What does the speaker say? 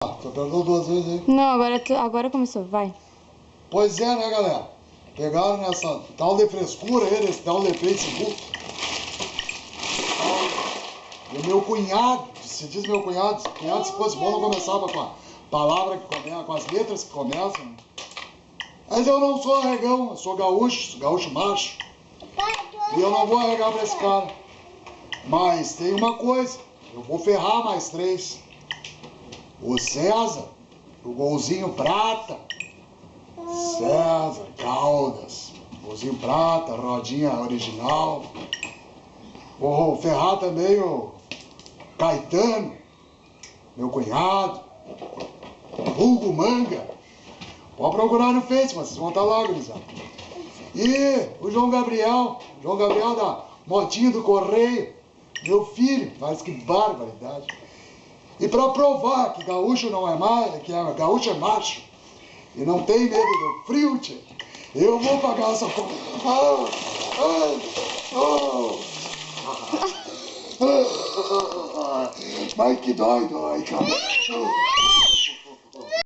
Só perguntou 2 vezes aí. Não, agora começou, vai. Pois é, né, galera? Pegaram nessa tal de frescura aí, nesse tal de Facebook. E o meu cunhado, se diz meu cunhado, se fosse bom não começava com a palavra que começa, com as letras que começam. Mas eu não sou arregão, eu sou gaúcho macho. E eu não vou arregar pra esse cara. Mas tem uma coisa, eu vou ferrar mais 3. O César, o golzinho prata. César, Caldas, golzinho prata, rodinha original. Vou ferrar também o Caetano, meu cunhado. Hugo Manga. Pode procurar no Face, mas vocês vão estar lá, gurizada. E o João Gabriel da motinha do Correio, meu filho, mas que barbaridade. E para provar que gaúcho não é mais, que gaúcho é macho e não tem medo do frio, tchê, eu vou pagar essa conta. Mas que dói, cara.